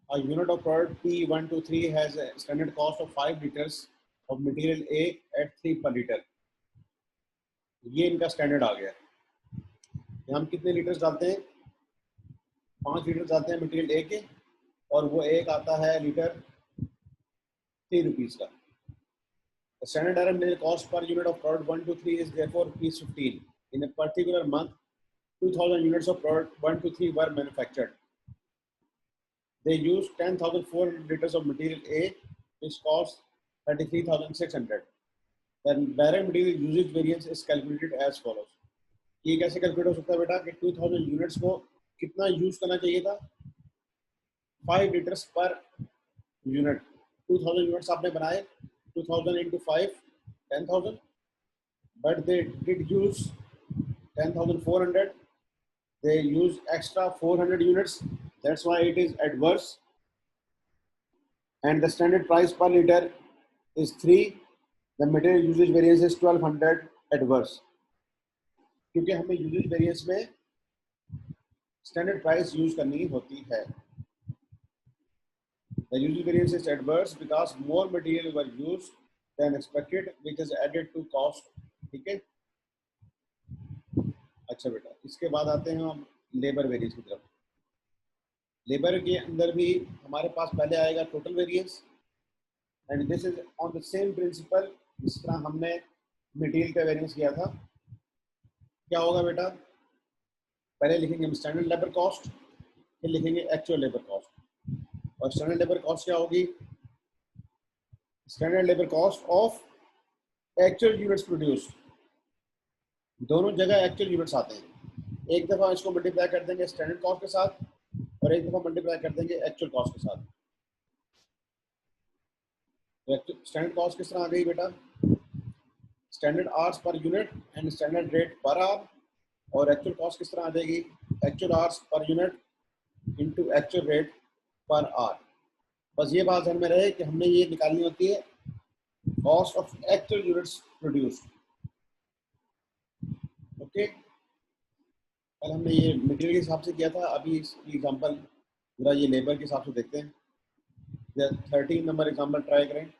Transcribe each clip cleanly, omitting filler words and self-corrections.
A unit of product P123 has a standard cost of 5 liters of material A at 3 per liter. ये इनका standard आ गया। हम कितने litres डालते हैं? 5 लीटर डालते हैं मटेरियल ए के, और वो एक आता है लीटर 3 रुपीज का। The standard direct material cost per unit of product 1 to 3 is therefore P15. In a particular month, 2,000 units of product 1 to 3 were manufactured. They used 10,400 liters of material A, which costs 33,600. The direct material usage variance is calculated as follows. ये कैसे calculate हो सकता है बेटा कि 2000 units को कितना use करना चाहिए था? 5 लीटर्स पर यूनिट। 2000 यूनिट्स आपने बनाए, 2000 into 5 10,000, but they did use 10,400. They use extra 400 units, that's why it is adverse. And the standard price per liter is 3. The material usage variance is 1200 adverse. क्योंकि हमें usage variance में standard price use करनी होती है। The usage variance is adverse because more material were used than expected, which is added to cost. ठीक है, अच्छा बेटा, इसके बाद आते हैं हम लेबर वेरिएंस की तरफ। लेबर के अंदर भी हमारे पास पहले आएगा total variance, and this is on the same principle जिस तरह हमने मटेरियल का वेरिएंस किया था। क्या होगा बेटा? पहले लिखेंगे हम स्टैंडर्ड लेबर कॉस्ट, फिर लिखेंगे एक्चुअल लेबर कॉस्ट। और स्टैंडर्ड लेबर कॉस्ट क्या होगी? Standard labour cost of actual units produced. दोनों जगह एक्चुअल यूनिट्स आते हैं। एक दफा इसको मल्टीप्लाई कर देंगे स्टैंडर्ड कॉस्ट के साथ, और एक दफा मल्टीप्लाई कर देंगे एक्चुअल कॉस्ट के साथ। स्टैंडर्ड कॉस्ट किस तरह आ गई बेटा? Standard hours per unit and standard rate per hour. और एक्चुअल कॉस्ट किस तरह आ जाएगी? Actual hours per unit into actual rate per hour. बस ये बात ध्यान में रहे कि हमने ये निकालनी होती है cost of actual units produced. Okay, कल हमने ये मटेरियल के हिसाब से किया था, अभी इसकी एग्जांपल जरा ये लेबर के हिसाब से देखते हैं। 13 नंबर एग्जांपल ट्राई करें।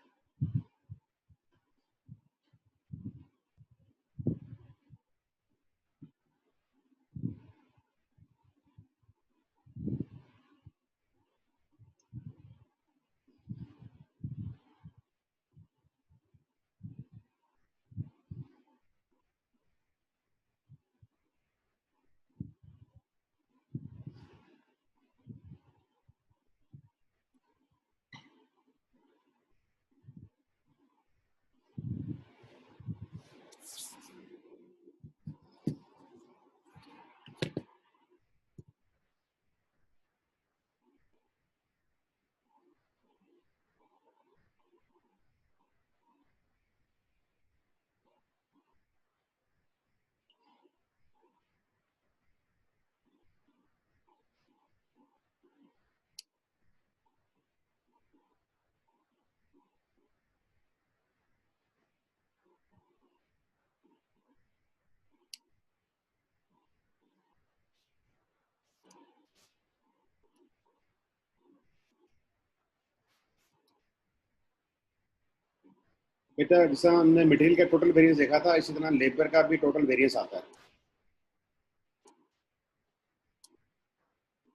बेटा जैसा हमने मटेरियल का टोटल वेरिएंस देखा था, इसी तरह लेबर का भी टोटल वेरिएंस आता है।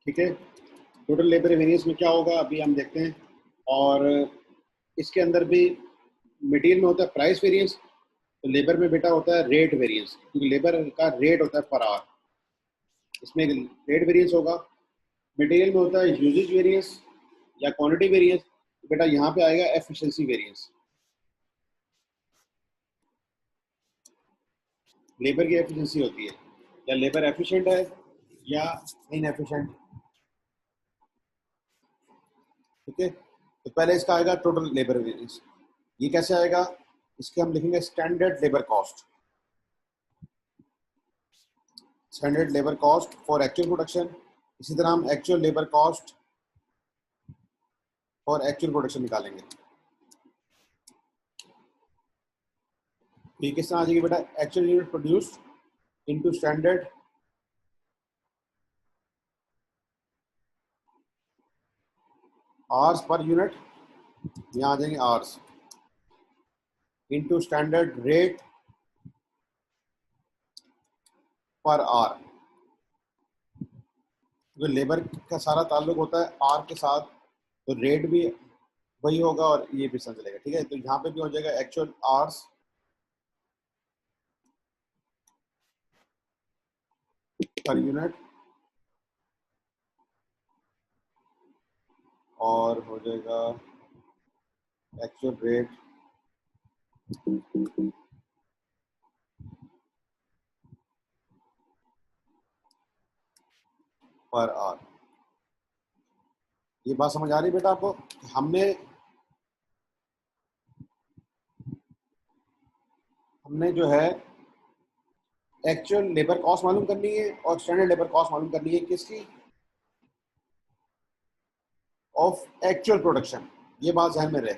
ठीक है, टोटल लेबर वेरिएंस में क्या होगा अभी हम देखते हैं। और इसके अंदर भी मटेरियल में होता है प्राइस वेरिएंस, तो लेबर में बेटा होता है रेट वेरिएंस, क्योंकि लेबर का रेट होता है पर आवर, इसमें रेट वेरिएंस होगा। मटेरियल में होता है यूजेज वेरिएंस या क्वांटिटी वेरिएंस, तो बेटा यहाँ पे आएगा एफिशिएंसी वेरिएंस। लेबर की एफिशिएंसी होती है, या लेबर एफिशिएंट है या इनएफिशिएंट। ठीक है, तो पहले इसका आएगा टोटल लेबर वेरिएंस। ये कैसे आएगा? इसके हम लिखेंगे standard labour cost. Standard labour cost for actual production. इसी तरह हम actual labour cost for actual production निकालेंगे। ये किस तरह आ जाएगी बेटा? Actual unit produced into standard hours per unit, यहाँ आ जाएंगे hours into standard rate per hour. जो लेबर का सारा ताल्लुक होता है आर के साथ, तो रेट भी वही होगा और ये भी समझ चलेगा। ठीक है, तो यहाँ पे भी हो जाएगा एक्चुअल आवर्स पर यूनिट और हो जाएगा एक्चुअल रेट पर आवर। ये बात समझ आ रही है बेटा आपको? हमने जो है एक्चुअल लेबर कॉस्ट मालूम करनी है और स्टैंडर्ड लेबर कॉस्ट मालूम करनी है किसकी? Of actual production. ये बात ध्यान में रहे,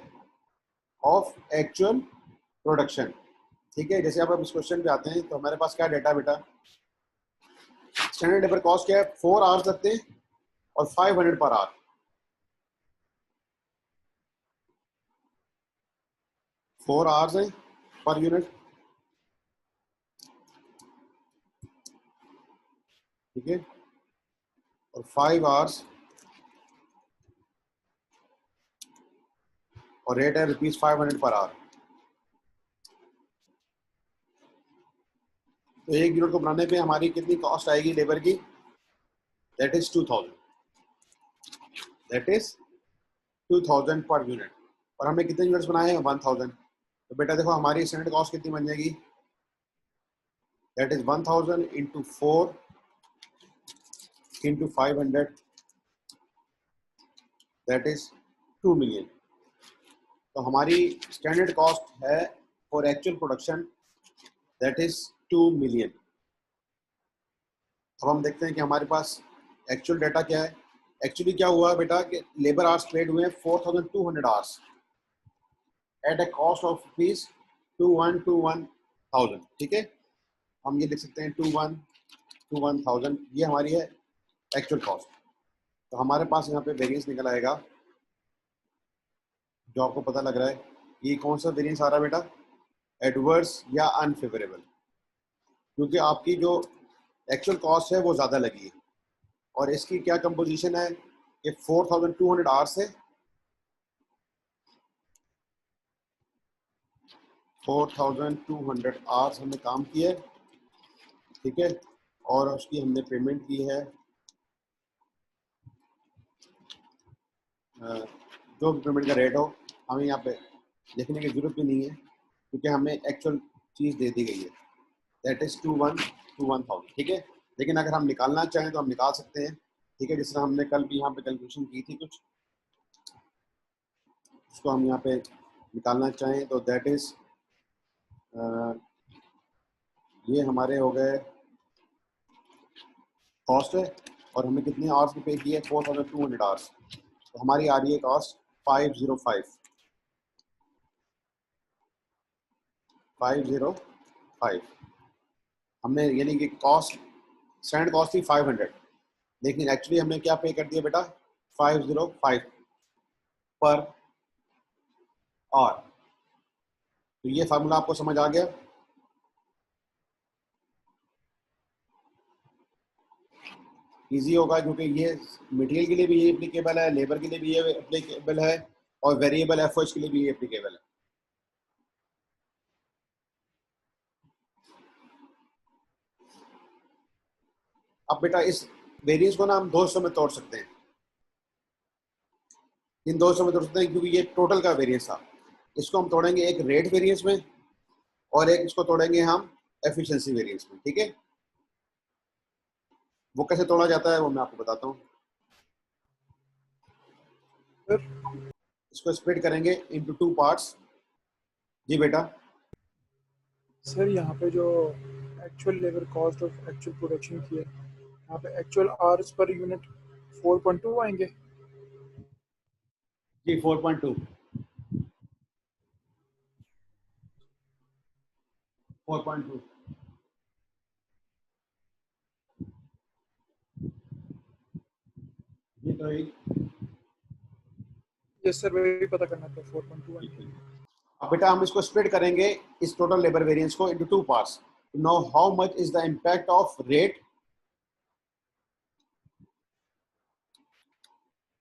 ऑफ एक्चुअल प्रोडक्शन। ठीक है, जैसे आप इस क्वेश्चन पे आते हैं तो हमारे पास क्या डेटा बेटा? स्टैंडर्ड लेबर कॉस्ट क्या है? 4 आवर्स लगते हैं और 500 पर आवर। 4 आवर्स है पर यूनिट। ठीक है, और 5 आवर्स और रेट है ₹500 पर आवर। तो 1 यूनिट को बनाने पे हमारी कितनी कॉस्ट आएगी लेबर की? That is 2000। That is 2000 per unit. और हमने कितने यूनिट्स बनाए हैं? 1000। तो बेटा देखो हमारी स्टैंडर्ड कॉस्ट कितनी बन जाएगी? That is 1000 into 4 into 500, that is 2 million. तो हमारी स्टैंडर्ड कॉस्ट है for actual production, that is 2 million. अब हम देखते हैं कि हमारे पास एक्चुअल डाटा क्या है। एक्चुअली क्या हुआ है बेटा कि लेबर आवर्स पेड हुए हैं 4200 hours at a cost of ₹2121,000। ठीक है, हम ये लिख सकते हैं 2121,000, ये हमारी है एक्चुअल कॉस्ट। तो हमारे पास यहाँ पे वेरिएंस निकल आएगा जो आपको पता लग रहा है। ये कौन सा वेरिएंस आ रहा है बेटा? एडवर्स या अनफेवरेबल, क्योंकि आपकी जो एक्चुअल कॉस्ट है वो ज़्यादा लगी है। और इसकी क्या कंपोजिशन है कि 4200 आवर्स है, 4200 आवर्स हमने काम किया है। ठीक है, और उसकी हमने पेमेंट की है जो भी पेमेंट का रेट हो, हमें यहाँ पे लिखने की जरूरत भी नहीं है क्योंकि हमें एक्चुअल चीज़ दे दी गई है, दैट इज 2121,000। ठीक है, लेकिन अगर हम निकालना चाहें तो हम निकाल सकते हैं। ठीक है, जिस तरह हमने कल भी यहाँ पे कैलकुलेशन की थी कुछ, उसको हम यहाँ पे निकालना चाहें तो दैट इज ये हमारे हो गए कॉस्ट है और हमने कितने आवर्स की पे की है? 4200 आवर्स। तो हमारी आ रही है कॉस्ट 505। हमने यानी कि कॉस्ट स्टैंड कॉस्ट थी 500, लेकिन एक्चुअली हमने क्या पे कर दिया बेटा? 505 पर आवर। तो ये फार्मूला आपको समझ आ गया? इजी होगा क्योंकि ये मटेरियल के लिए भी ये एप्लीकेबल है, लेबर के लिए भी ये एप्लीकेबल है और वेरिएबल एफर्ट्स के लिए भी ये एप्लीकेबल है। अब बेटा इस वेरिएंस को ना हम दो हिस्सों में तोड़ सकते हैं। इन दो हिस्सों में तोड़ सकते हैं क्योंकि ये टोटल का वेरिएंस था। इसको हम तोड़ेंगे एक रेट वेरिएंस में और एक इसको तोड़ेंगे हम एफिशिएंसी वेरिएंस में। ठीक है, वो कैसे तोड़ा जाता है वो मैं आपको बताता हूँ। इसको स्प्लिट करेंगे इनटू 2 पार्ट्स। जी बेटा। सर यहाँ पे जो actual labour cost of actual production की है, यहाँ पे एक्चुअल आवर्स पर यूनिट 4.2 आएंगे। जी 4.2 4.2 जी तो यस सर, वही पता करना था 4.2 आएंगे। अब बेटा हम इसको स्प्लिट करेंगे इस टोटल लेबर वेरिएंस को into two parts. Now how much is the impact of rate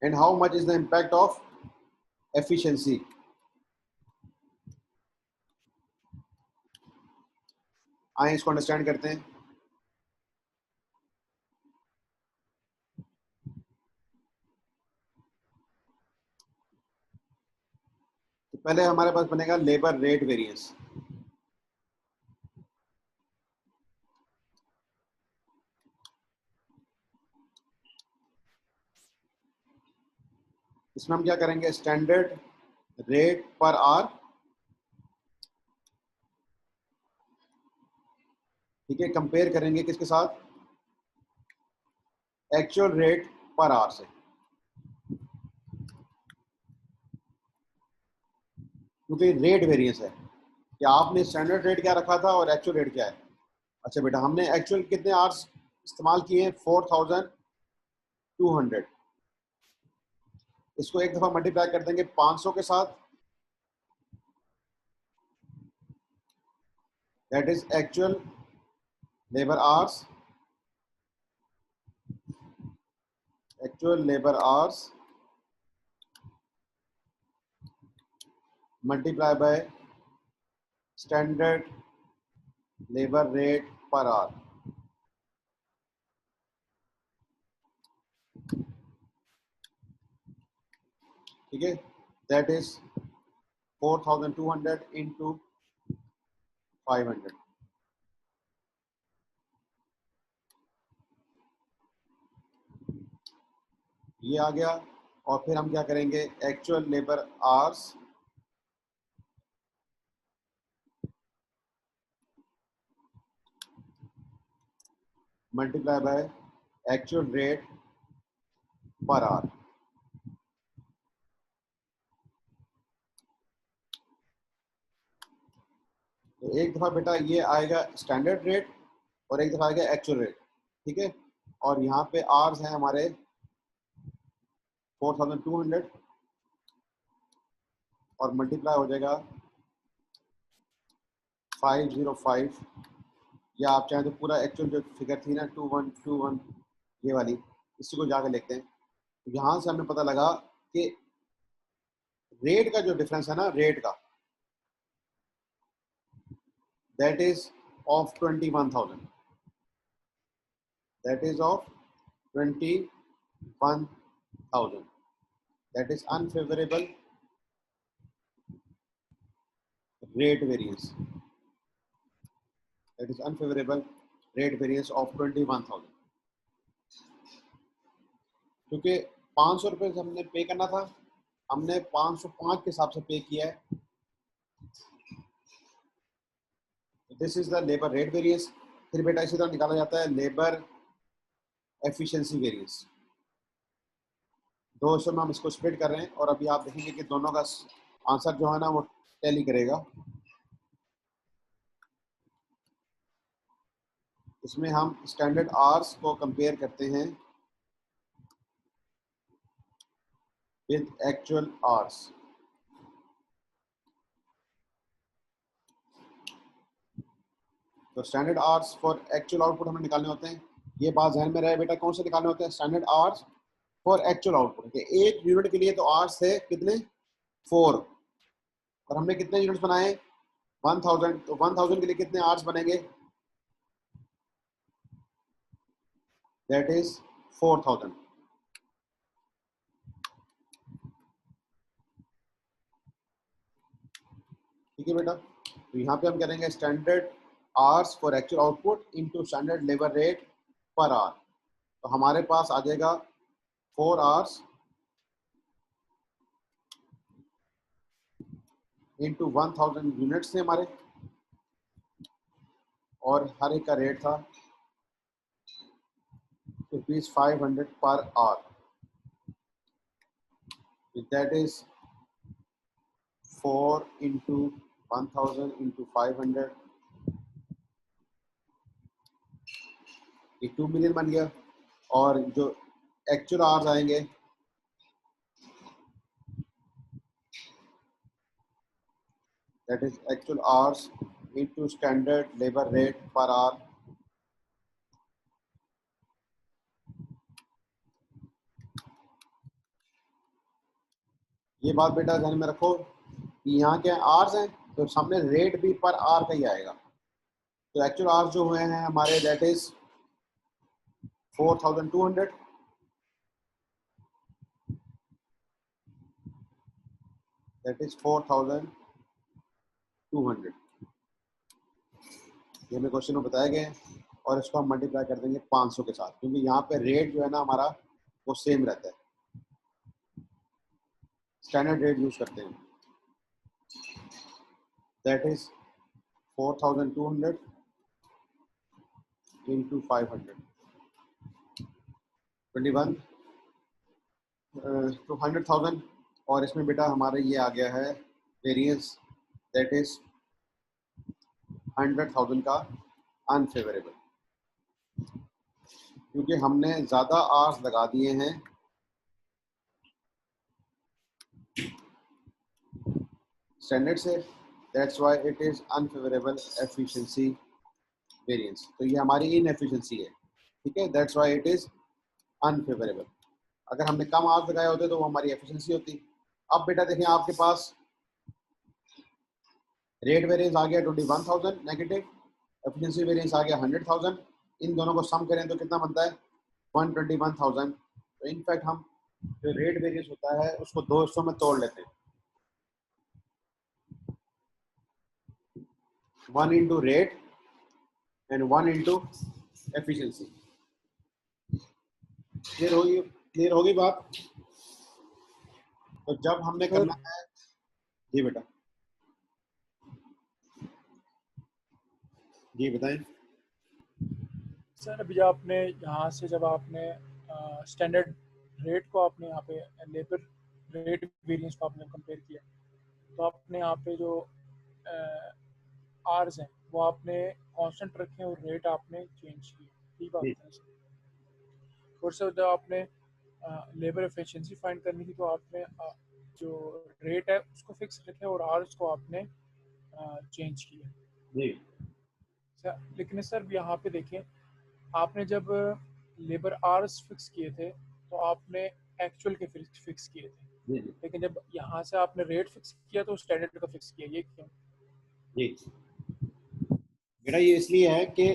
and how much is the impact of efficiency. आइए इसको अंडरस्टैंड करते हैं। तो पहले हमारे पास बनेगा लेबर रेट वेरिएंस। इसमें हम क्या करेंगे, स्टैंडर्ड रेट पर आवर, ठीक है, कंपेयर करेंगे किसके साथ, एक्चुअल रेट पर आवर से। क्योंकि रेट वेरिएंस है कि आपने स्टैंडर्ड रेट क्या रखा था और एक्चुअल रेट क्या है। अच्छा बेटा, हमने एक्चुअल कितने आवर्स इस्तेमाल किए हैं, 4200। इसको एक दफा मल्टीप्लाई कर देंगे 500 के साथ, that is actual labour hours, actual labour hours multiply by standard labour rate per hour. ठीक है, दैट इज 4200 इंटू 500। ये आ गया। और फिर हम क्या करेंगे, actual labour hours multiply by actual rate per hour. तो एक दफा बेटा ये आएगा स्टैंडर्ड रेट और एक दफा आएगा एक्चुअल रेट। ठीक है, और यहाँ पे आवर्स हैं हमारे 4200 और मल्टीप्लाई हो जाएगा 505, या आप चाहें तो पूरा एक्चुअल जो फिगर थी ना 2121 ये वाली, इसी को जाकर लिखते हैं। तो यहाँ से हमें पता लगा कि रेट का जो डिफरेंस है ना, रेट का, that is of 21,000, that is of 21,000, that is unfavourable rate variance, that is unfavorable rate variance of 21,000। क्योंकि 500 रुपये हमने पे करना था, हमने 505 के हिसाब से पे किया है। This is the labour rate variance. फिर बेटा इसी तरह निकाला जाता है लेबर एफिशिएंसी वेरिएंस। दो हिस्सों में हम इसको स्प्लिट कर रहे हैं और अभी आप देखेंगे कि दोनों का आंसर जो है ना वो टैली करेगा। इसमें हम स्टैंडर्ड आवर्स को कंपेयर करते हैं विद एक्चुअल आवर्स। तो standard hours for actual output हमें निकालने होते हैं। ये बात ध्यान में रहे बेटा, कौन से निकालने होते हैं, standard hours for actual output. एक यूनिट के लिए तो आवर्स है कितने, 4, और हमने कितने यूनिट्स बनाए, 1000। तो 1000 के लिए कितने आवर्स बनेंगे, दैट इज 4000। ठीक है बेटा, तो यहाँ पे हम करेंगे standard hours for actual output into standard labour rate per hour. तो हमारे पास आ जाएगा 4 आवर्स इंटू 1000 यूनिट्स थे हमारे, और हर एक का रेट था ₹500 पर hour, that is 4 into 1000 into 500, ये 2 मिलियन बन गया। और जो एक्चुअल आवर्स आएंगे that is actual hours into standard labor rate per hour. ये बात बेटा ध्यान में रखो कि यहाँ के आवर्स हैं तो सामने रेट भी पर आवर का ही आएगा। तो एक्चुअल आवर्स जो हुए हैं हमारे दैट इज 4200, दैट इज 4200। ये हमें क्वेश्चन में बताया गया है और इसको हम मल्टीप्लाई कर देंगे 500 के साथ, क्योंकि यहाँ पे रेट जो है ना हमारा वो सेम रहता है, स्टैंडर्ड रेट यूज करते हैं। That is 4200 into 500, 21 to 100,000। और इसमें बेटा हमारे ये आ गया है वेरिएंस, दैट इज 100,000 का अनफेवरेबल, क्योंकि हमने ज़्यादा आवर्स लगा दिए हैं स्टैंडर्ड से, that's why it is unfavourable efficiency variance. तो ये हमारी इनएफिशिएंसी है, ठीक है, that's why it is unfavourable. अगर हमने कम आवर्स लगाए होते तो वो हमारी एफिशिएंसी होती। अब बेटा देखें आपके पास रेट वेरिएंस आ गया 21,000 नेगेटिव, एफिशिएंसी वेरिएंस आ गया 100,000। इन दोनों को सम करें तो कितना बनता है 121,000। तो इनफैक्ट हम जो रेट वेरिएंस होता है उसको दो हिस्सों में तोड़ लेते हैं, 1 into rate and 1 into efficiency. Clear होगी बात? तो जब हमने करना है, जी बेटा जी बताएं। सर अभी आपने यहाँ से जब आपने स्टैंडर्ड रेट को आपने यहाँ पे लेबर रेट वेरिएंस को आपने कंपेयर किया, तो आपने यहाँ पे जो आर्स हैं वो आपने कांस्टेंट रखे और रेट आपने चेंज किए, ठीक बात है सर। और सर जब आपने लेबर एफिशिएंसी फाइंड करनी थी तो आपने जो रेट है उसको फिक्स रखे और आर्स को आपने चेंज किया जी सर। लेकिन सर यहाँ पे देखें, आपने जब लेबर आवर्स फिक्स किए थे तो आपने एक्चुअल के फिक्स किए थे, लेकिन जब यहाँ से आपने रेट फिक्स किया तो स्टैंडर्ड का फिक्स किया, ये क्यों? जी बेटा ये इसलिए है कि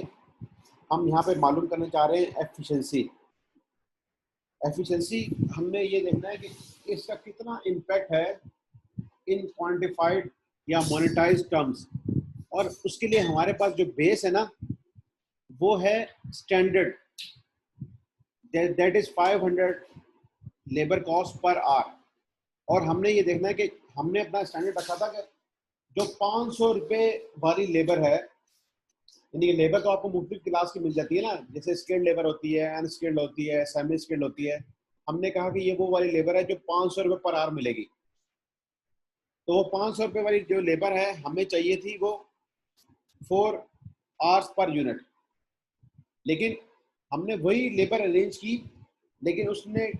हम यहाँ पे मालूम करना चाह रहे हैं एफिशिएंसी। एफिशिएंसी हमने ये देखना है कि इसका कितना इम्पैक्ट है इन क्वांटिफाइड या मोनेटाइज टर्म्स, और उसके लिए हमारे पास जो बेस है ना वो है standard, that is 500 labour cost per hour. और हमने ये देखना है कि हमने अपना स्टैंडर्ड रखा था कि जो 500 रुपये वाली लेबर है, यानी कि लेबर तो आपको मुख्तलिफ क्लास की मिल जाती है ना, जैसे स्किल्ड लेबर होती है, अनस्किल्ड होती है, सेमी स्किल्ड होती है। हमने कहा कि ये वो वाली लेबर है जो 500 रुपये पर आवर मिलेगी। तो वो 500 रुपये वाली जो लेबर है हमें चाहिए थी वो 4 आवर्स पर यूनिट, लेकिन हमने वही लेबर अरेंज की, लेकिन उसने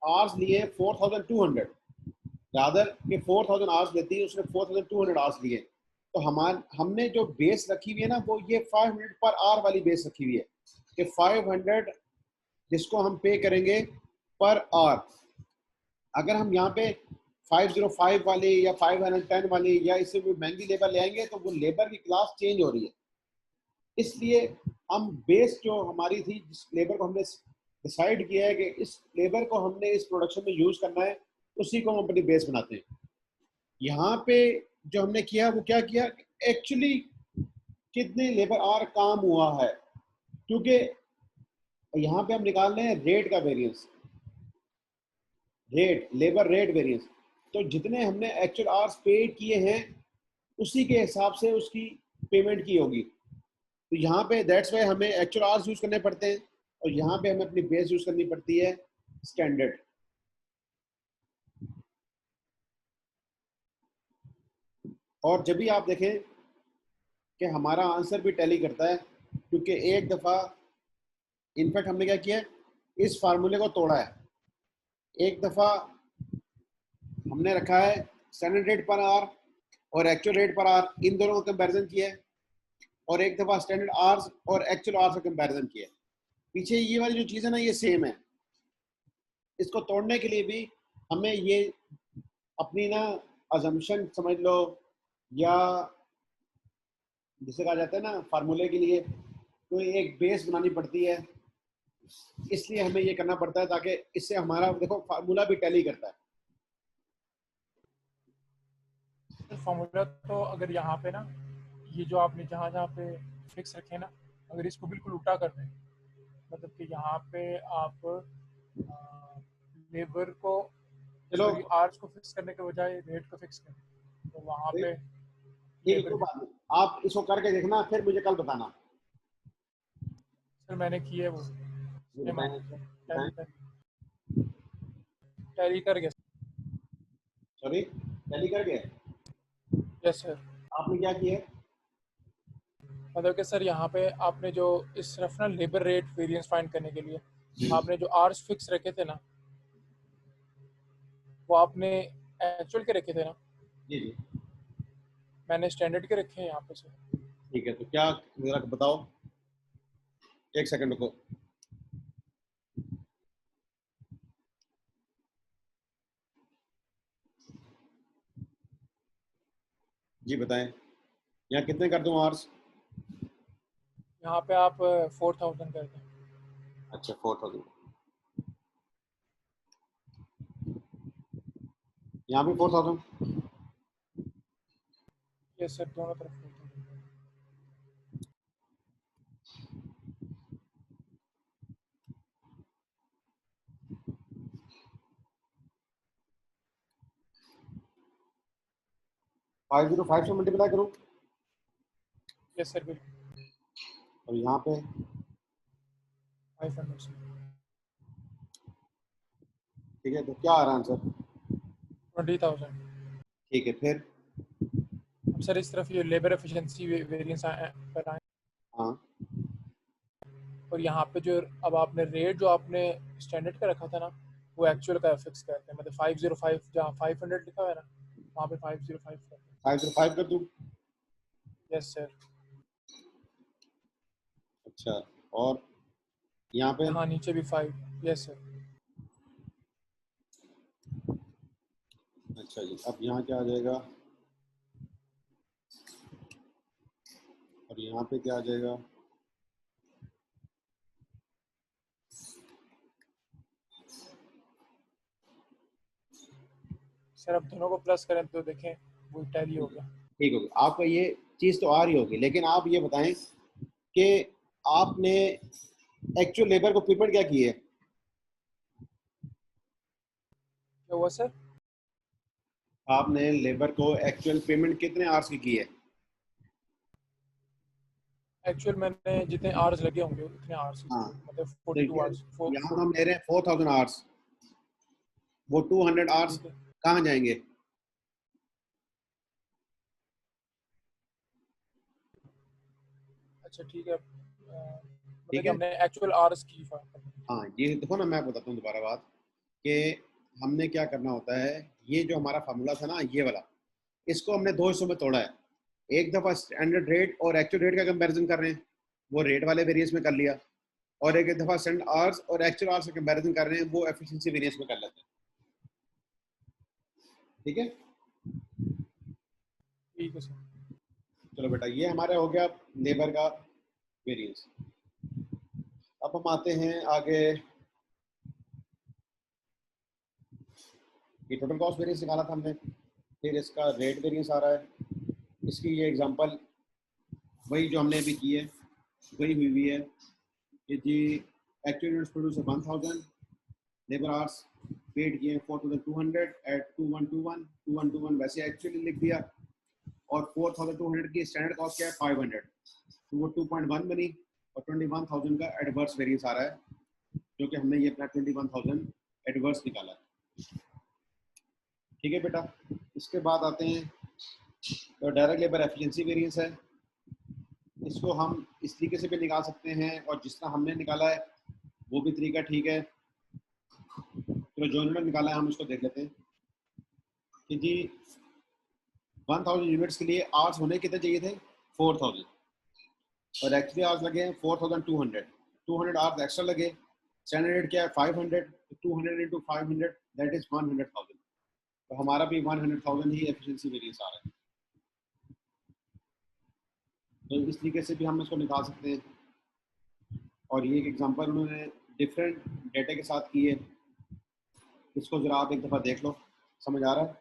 आवर्स लिए 4200, रादर के 4000 आवर्स लेती है, उसने 4200 आवर्स लिए। तो हमने जो बेस रखी हुई है ना वो ये 500 पर आवर वाली बेस रखी हुई है कि 500 जिसको हम पे करेंगे पर आवर। अगर हम यहाँ पे 505 वाली या 510 वाली या इससे भी महंगी लेबर ले आएंगे तो वो लेबर की क्लास चेंज हो रही है। इसलिए हम बेस जो हमारी थी, जिस लेबर को हमने डिसाइड किया है कि इस लेबर को हमने इस प्रोडक्शन में यूज करना है, उसी को हम अपनी बेस बनाते हैं। यहाँ पे जो हमने किया वो क्या किया, एक्चुअली कितने लेबर आवर काम हुआ है, क्योंकि यहाँ पे हम निकाल रहे हैं रेट का variance, rate labour rate variance. तो जितने हमने एक्चुअल आवर्स पे किए हैं उसी के हिसाब से उसकी पेमेंट की होगी। तो यहाँ पे दैट्स वाई हमें एक्चुअल आवर्स यूज करने पड़ते हैं और यहाँ पे हमें अपनी बेस यूज करनी पड़ती है स्टैंडर्ड। और जब भी आप देखें कि हमारा आंसर भी टैली करता है, क्योंकि एक दफ़ा इनफैक्ट हमने क्या किया है, इस फार्मूले को तोड़ा है। एक दफ़ा हमने रखा है स्टैंडर्ड रेट पर आवर, और एक्चुअल रेट पर आर, इन दोनों का कंपैरिजन किया है, और एक दफा स्टैंडर्ड आर्स और एक्चुअल आर्स का कंपैरिजन किया है। पीछे ये वाली जो चीज़ है ना, ये सेम है। इसको तोड़ने के लिए भी हमें ये अपनी ना अजम्पशन समझ लो, या जिसे कहा जाता है ना फार्मूले के लिए कोई एक बेस बनानी पड़ती है। इसलिए हमें ये करना पड़ता है ताकि इससे हमारा देखो फार्मूला भी टैली करता है। फार्मूला तो अगर यहाँ पे ना ये जो आपने जहाँ जहाँ पे फिक्स रखे ना, अगर इसको बिल्कुल उल्टा कर दें, मतलब कि यहाँ पे आप लेबर को चलो सॉरी आर्स को फिक्स करने के बजाय रेट को फिक्स करें, तो वहाँ पे ठीक है, लेबर कोई भी। बात नहीं, आप इसको करके देखना फिर मुझे कल बताना। सर मैंने किया है वो, ये सेम आ बताएं, गया, बताएं। टैली कर गया। सॉरी, टैली कर गए? Yes sir. आपने क्या किया है? मतलब कि सर यहाँ पे आपने जो इस तरफ ना लेबर रेट वेरिएंस फाइंड करने के लिए आपने जो आर्स फिक्स रखे थे ना, वो आपने एक्चुअल के रखे थे ना, जी जी, मैंने स्टैंडर्ड के रखे हैं यहाँ पे सर। ठीक है, तो क्या जरा बताओ, एक सेकंड रुको। जी बताएं, यहाँ कितने कर दूं आवर्स? यहाँ पे आप 4000 कर दें। अच्छा, 4000। यहाँ भी 4000। यस सर, दोनों तरफ 4000। फाइव जीरो फाइव से मल्टीप्लाई करूँ, यस सर बिल्कुल, और यहाँ पे 500 से ठीक है, तो क्या आ रहा है आंसर? 20,000। ठीक है, फिर अब सर इस तरफ ये लेबर एफिशिएंसी वेरिएंस पर आए, हाँ और यहाँ पे जो अब आपने रेट जो आपने स्टैंडर्ड का रखा था ना, वो एक्चुअल का फिक्स करते हैं, मतलब 505 जहाँ 500 लिखा हुआ है ना, वहाँ पे 505 करते हैं। 505 कर दूँ? Yes sir. अच्छा, और यहाँ पे? यहाँ नीचे भी 5। Yes sir. अच्छा जी, अब यहाँ क्या आ जाएगा, और यहाँ पे क्या आ जाएगा? सर अब दोनों को प्लस करें तो देखें वो टैली हो गया। ठीक होगी, आपको ये चीज़ तो आ रही होगी, लेकिन आप ये बताएं कि आपने एक्चुअल लेबर को पेमेंट क्या की है? क्या हुआ सर? आपने लेबर को एक्चुअल पेमेंट कितने आवर्स की है? एक्चुअल मैंने जितने आवर्स लगे होंगे उतने आवर्स हाँ, इसको, मतलब तो 42 ये आवर्स यहाँ हम ले रहे हैं 4000 आवर्स, वो 200 आवर्स ठीक है। कहाँ जाएंगे? अच्छा ठीक है, मतलब ठीक कि है, हमने एक्चुअल आवर्स की हाँ ये देखो ना, मैं बताता हूँ दोबारा बात, कि हमने क्या करना होता है, ये जो हमारा फार्मूला था ना ये वाला, इसको हमने दो हिस्सों में तोड़ा है। एक दफ़ा स्टैंडर्ड रेट और एक्चुअल रेट का कंपैरिजन कर रहे हैं, वो रेट वाले वेरिएंस में कर लिया, और एक दफ़ा स्टैंडर्ड आवर्स और एक्चुअल आवर्स का कंपैरिजन कर रहे हैं, वो एफिशिएंसी वेरिएंस में कर लेते हैं। ठीक है, ठीक है सर। चलो बेटा, ये हमारा हो गया लेबर का वेरिएंस। अब हम आते हैं आगे, ये टोटल कॉस्ट वेरिएंस निकाला था हमने, फिर इसका रेट वेरिएंस आ रहा है। इसकी ये एग्जांपल वही जो हमने अभी की है वही हुई हुई है कि जी actual units produce 1000, labour hours paid किए 4200 एट 2121 वैसे एक्चुअली लिख दिया, और 4200 की स्टैंडर्ड कॉस्ट क्या है 500, तो वो 2.1 बनी, और 21000 का एडवर्स वेरिएंस आ रहा है, जो कि हमने ये अपना 21000 एडवर्स निकाला है। ठीक है बेटा, इसके बाद आते हैं तो डायरेक्ट लेबर एफिशिएंसी वेरिएंस है। इसको हम इस तरीके से भी निकाल सकते हैं, और जिस तरह हमने निकाला है वो भी तरीका ठीक है। तो जो उन्होंने निकाला है हम उसको देख लेते हैं कि जी 1000 यूनिट्स के लिए आवर्स होने कितने चाहिए थे? 4000, और एक्चुअली आवर्स लगे हैं 4200, 200 आवर्स एक्स्ट्रा लगे। स्टैंडर्ड रेट क्या है? 500, 200 इंटू 500 दैट इज 100,000। तो हमारा भी 100,000 ही एफिशिएंसी वेरिएंस आ रहा है। तो इस तरीके से भी हम इसको निकाल सकते हैं। और ये एक एग्जांपल उन्होंने डिफरेंट डेटा के साथ की है, इसको जरा आप एक दफ़ा देख लो, समझ आ रहा है?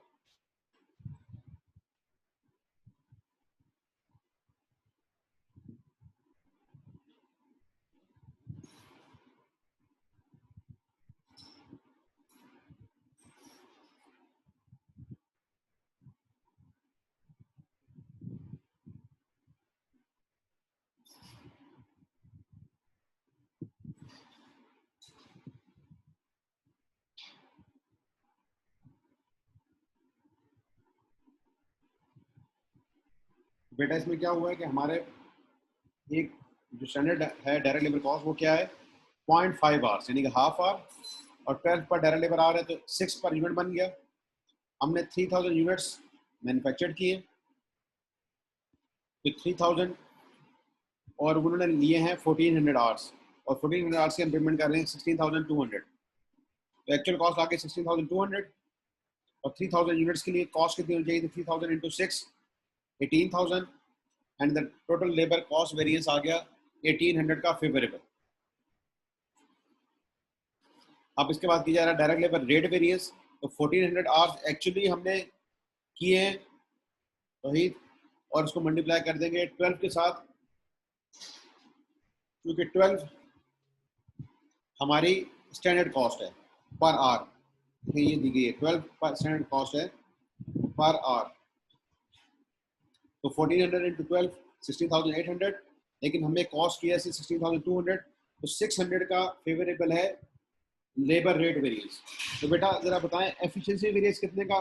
बेटा इसमें क्या हुआ है कि हमारे एक जो स्टैंडर्ड है डायरेक्ट लेबर कॉस्ट वो क्या है? 0.5 आवर्स, यानी कि हाफ आवर, और 12 पर डायरेक्ट लेबर आ रहा है तो 6 पर यूनिट बन गया। हमने 3000 यूनिट्स मैन्युफैक्चर किए, तो 3000 और उन्होंने लिए हैं 1400 आवर्स, और 1400 आवर्स के हम पेमेंट कर रहे हैं 16,200। तो एक्चुअल कॉस्ट आ गई 16,200, और 3000 यूनिट्स के लिए कॉस्ट कितनी होनी चाहिए थी? 3000 into 6, 18,000, and the total labour cost variance आ गया 1800 का फेवरेबल। अब इसके बाद किया जा रहा है डायरेक्ट लेबर रेट वेरिएंस। तो 1400 आवर्स एक्चुअली हमने किए हैं वही, और उसको मल्टीप्लाई कर देंगे 12 के साथ, क्योंकि 12 हमारी स्टैंडर्ड कॉस्ट है पर आवर, ये दी गई है 12 पर स्टैंडर्ड कॉस्ट है पर आवर। तो 1400 इंटू 12 16,800, लेकिन हमने कॉस्ट किया है 16,200, तो 600 का फेवरेबल है लेबर रेट वेरिएंस। तो बेटा जरा बताएं एफिशिएंसी वेरिएंस कितने का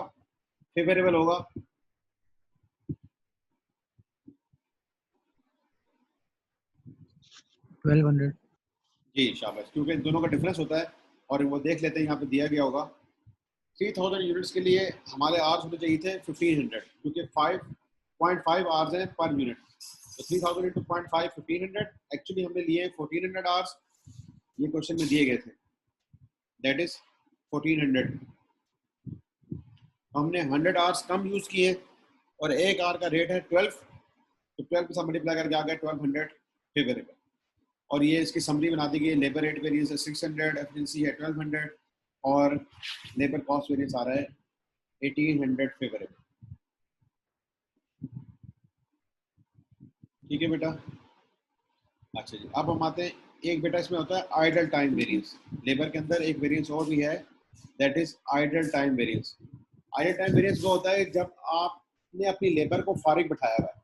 फेवरेबल होगा? 1200। जी शाबाश, क्योंकि इन दोनों का डिफरेंस होता है, और वो देख लेते हैं यहाँ पे दिया गया होगा। 3000 यूनिट्स के लिए हमारे आवर्स होने चाहिए थे 1500, क्योंकि 5.5 आवर्स हैं पर यूनिट। तो 3000 इंटू 0.5 1500, एक्चुअली हमने लिए 1400 आवर्स, ये क्वेश्चन में दिए गए थे, दैट इज 1400। हमने 100 आवर्स कम यूज किए, और एक आवर का रेट है 12, तो 12 के साथ मल्टीप्लाई करके आ गया 1200 फेवरेबल। और ये इसकी समरी बना दी गई, लेबर रेट वेरिएंस है 600, एफिशिएंसी है 1200, और लेबर कॉस्ट वेरिएंस आ रहा है 1800 फेवरेबल। ठीक है बेटा? अच्छा जी, अब हम आते हैं, एक बेटा इसमें होता है आइडल टाइम वेरिएंस। लेबर के अंदर एक वेरिएंस और भी है, that is idol time variance. Idol time variance वो होता है जब आपने अपनी लेबर को फारिग बैठाया हुआ है,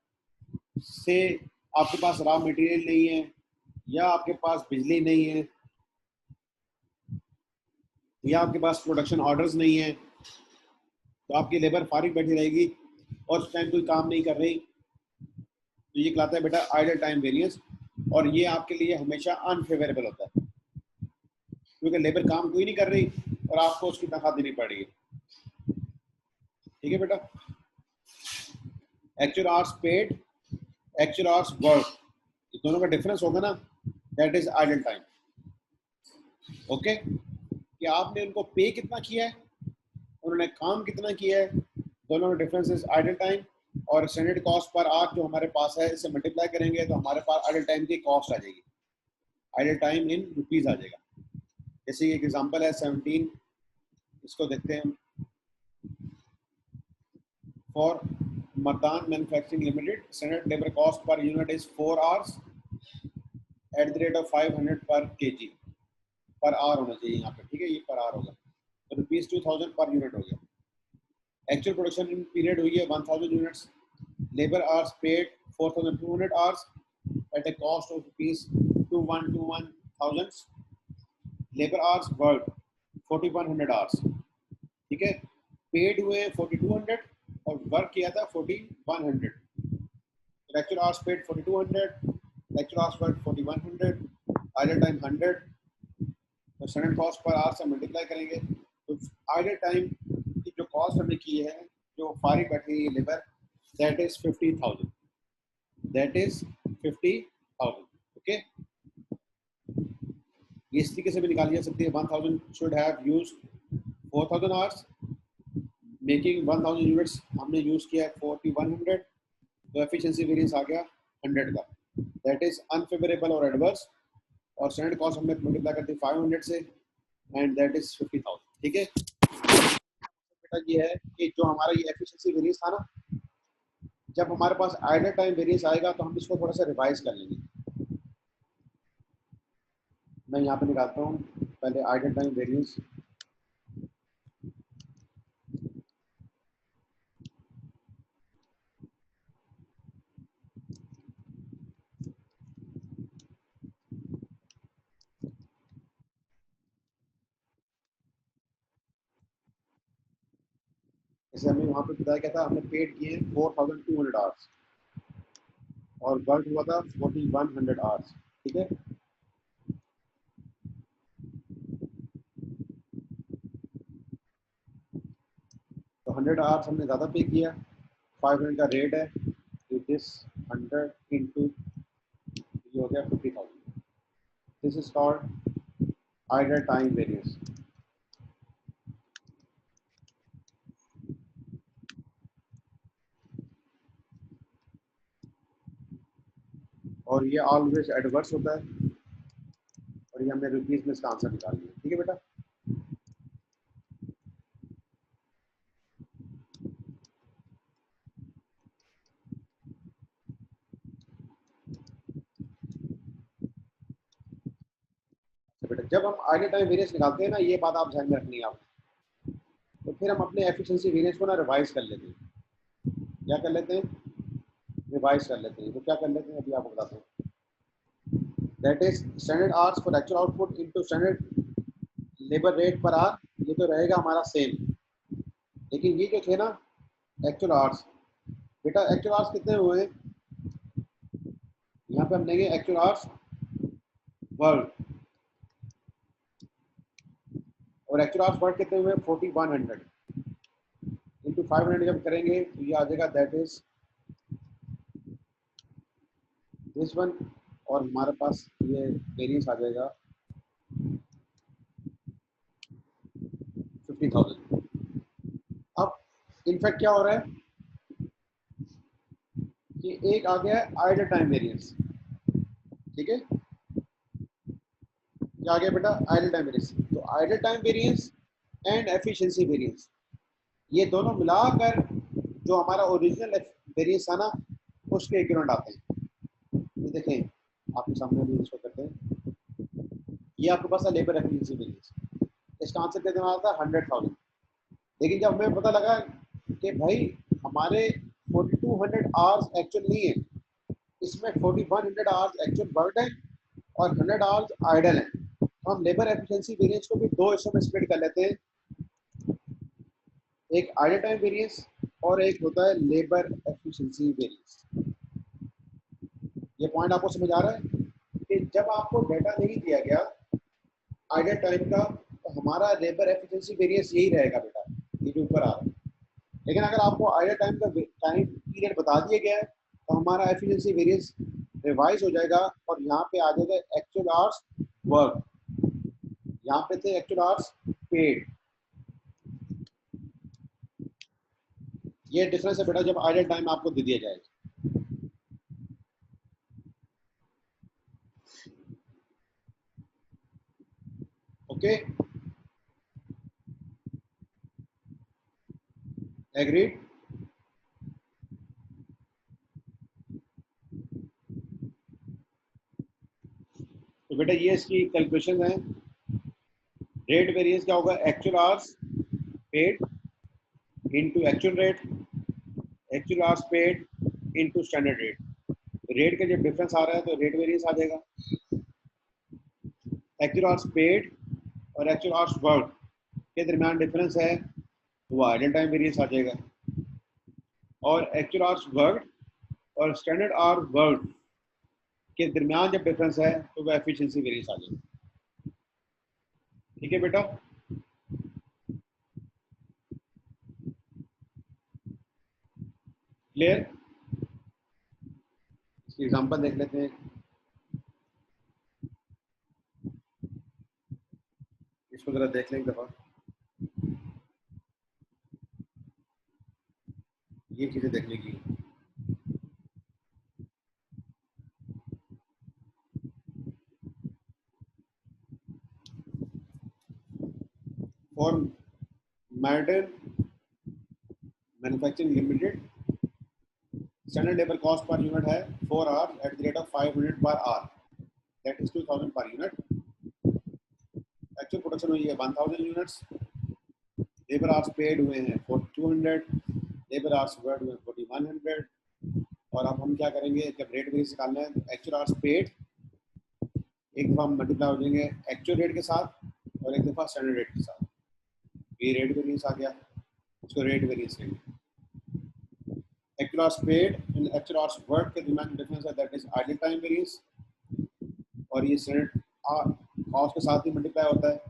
से आपके पास रॉ मटेरियल नहीं है, या आपके पास बिजली नहीं है, या आपके पास प्रोडक्शन ऑर्डर्स नहीं है, तो आपकी लेबर फारिग बैठी रहेगी और उस टाइम कोई काम नहीं कर रही, तो ये कहलाता है बेटा आइडल टाइम वेरिएंस। और ये आपके लिए हमेशा अनफेवरेबल होता है, क्योंकि लेबर काम कोई नहीं कर रही और आपको उसकी तनख्वाह देनी पड़ रही है। ठीक है बेटा? Actual hours paid, actual hours work, दोनों का डिफरेंस होगा ना, that is idle time. Okay, कि आपने उनको पे कितना किया है, उन्होंने काम कितना किया है, दोनों का डिफरेंस इज आइडल टाइम। और स्टैंडर्ड कॉस्ट पर आवर जो हमारे पास है, इससे मल्टीप्लाई करेंगे तो हमारे पास आइडल टाइम की कॉस्ट आ जाएगी, आइडल टाइम इन रुपीज आ जाएगा। जैसे एक एग्जांपल है 17, इसको देखते हैं। For Mardan manufacturing limited, standard labour cost per unit is 4 hours eight the rate of 500 पर केजी, पर आवर होना चाहिए यहाँ पे, ठीक है, ये पर आवर होगा, तो रुपीज 2000 पर यूनिट हो गया। एक्चुअल प्रोडक्शन इन पीरियड हुई है 1000 units, labour hours paid 4200 hours at a cost of rupees 2121,000, labour hours work 4100 hours, ठीक है, पेड हुए 4200 और वर्क किया था 4100। Actual hours paid 4200, actual hours work 4100, idle time 100, तो स्टैंडर्ड कॉस्ट पर आवर से मल्टीप्लाई करेंगे, तो आइडल टाइम की जो कॉस्ट हमने की है, जो फारिग बैठी है labour, that is 50,000, that is 50,000। Okay, ये इस तरीके से भी निकाली जा सकती है। 1000 should have used 4000 hours, making 1000 units हमने यूज किया 4100, तो एफिशिएंसी वेरिएंस आ गया 100 का, दैट इज अनफेवरेबल और एडवर्स। और स्टैंडर्ड कॉस्ट हमने मल्टीप्लाई कर दी 500 से, एंड दैट इज 50,000। ठीक है बेटा, ये है कि जो हमारा ये एफिशिएंसी वेरिएंस था ना, जब हमारे पास आइडल टाइम वेरिएंस आएगा तो हम इसको थोड़ा सा रिवाइज कर लेंगे। मैं यहाँ पे निकालता हूँ पहले आइडल टाइम वेरिएंस। जैसे हमने वहाँ पे बताया क्या था, हमने पेड किए 4200 आवर्स और वर्क हुआ था 4100 आवर्स। ठीक है, तो 100 आवर्स हमने ज़्यादा पे किया, 500 का रेट है, तो दिस 100 इंटू ये हो गया 50,000। This is called idol time variance. और ये ऑलवेज एडवर्स होता है, और ये हमने रुपीज़ में इसका आंसर निकाल लिया। ठीक है बेटा, तो बेटा जब हम आइडल टाइम वेरिएंस निकालते हैं ना, ये बात आप ध्यान में रखनी है आप, तो फिर हम अपने एफिशिएंसी वेरिएंस को ना रिवाइज कर लेते हैं। क्या कर लेते हैं? रिवाइज कर लेते हैं। तो क्या कर लेते हैं अभी आपको बताते हैं। That is standard hours for actual output into standard labour rate per hour, ये तो रहेगा हमारा सेम, लेकिन ये जो थे ना एक्चुअल आवर्स, बेटा एक्चुअल आवर्स कितने हुए हैं? यहाँ पे हम लेंगे एक्चुअल आवर्स वर्क, और एक्चुअल आवर्स वर्क कितने हुए? 4100 इंटू 500 जब करेंगे तो ये आ जाएगा दैट इज दिस वन, और हमारे पास ये वेरिएंस आ जाएगा 50,000। अब इनफैक्ट क्या हो रहा है कि एक आ गया है आइडल टाइम वेरिएंस। ठीक है, क्या आ गया बेटा? Idle time variance. तो idle time variance and efficiency variance, ये दोनों मिलाकर जो हमारा ओरिजिनल वेरिएंस था ना, उसके इक्विवेलेंट आते हैं। ये देखें आपके सामने भी इसको करते हैं, ये आपके पास है लेबर एफिशिएंसी वेरिएंस, इसका आंसर कितना आ था? 100,000। लेकिन जब हमें पता लगा कि भाई हमारे 4200 आवर्स एक्चुअल नहीं है, इसमें 4100 आवर्स एक्चुअल वर्क है और 100 आवर्स आइडल है, तो हम लेबर एफिशिएंसी वेरिएंस को भी दो हिस्सों में स्प्लिट कर लेते हैं, एक आइडल टाइम वेरिएंस और एक होता है लेबर एफिशिएंसी वेरिएंस। ये पॉइंट आपको समझ आ रहा है कि जब आपको डाटा नहीं दिया गया आइडल टाइम का, तो हमारा लेबर एफिशिएंसी वेरिएंस यही रहेगा बेटा, ये जो ऊपर आ रहा है। लेकिन अगर आपको आइडल टाइम का टाइम पीरियड बता दिया गया है, तो हमारा एफिशिएंसी वेरिएंस रिवाइज हो जाएगा और यहाँ पे आ जाएगा एक्चुअल आवर्स वर्क, यहाँ पे थे एक्चुअल आवर्स पेड। ये डिफरेंस है बेटा जब आइडल टाइम आपको दे दिया जाएगा। Okay, agreed? तो बेटा ये इसकी कैलकुलेशन है। रेट वेरिएंस क्या होगा? Actual hours paid into actual rate, actual hours paid into standard rate. Rate का जब डिफरेंस आ रहा है तो रेट वेरिएंस आ जाएगा, एक्चुअल आवर्स पेड और एक्चुअल आवर्स वर्क के दरमियान डिफरेंस है तो वो आइडल टाइम वेरिएंस आ जाएगा, और एक्चुअल आवर्स वर्क और स्टैंडर्ड आवर वर्क के दरमियान जब डिफरेंस है तो वो एफिशिएंसी वेरिएंस आ जाएगा। ठीक है बेटा, क्लियर? इसकी एग्जांपल देख लेते हैं। इसको जरा देख लें एक दफा। ये चीजें देखने की। For modern manufacturing limited standard labour cost per unit है 4 hour at the rate of 5 unit per hour, that is 2000 per unit. Actual production हुई है 1000 यूनिट्स। लेबर आवर्स पेड हुए हैं 4200, लेबर आवर्स वर्ड हुए 4100। और अब हम क्या करेंगे, जब रेट वेरिएंस निकालना है तो एक्चुअल आवर्स पेड एक दफ़ा हम मल्टीप्लाई हो जाएंगे एक्चुअल रेट के साथ और एक दफ़ा स्टैंडर्ड रेट के साथ। ये रेट वेरिएंस आ गया, इसको रेट वेरिएंस कहेंगे। Actual hours paid and actual hours work के दरमियान डिफरेंस है, that is idol time variance. और ये स्टैंडर्ड कॉस्ट के साथ ही मल्टीप्लाई होता है।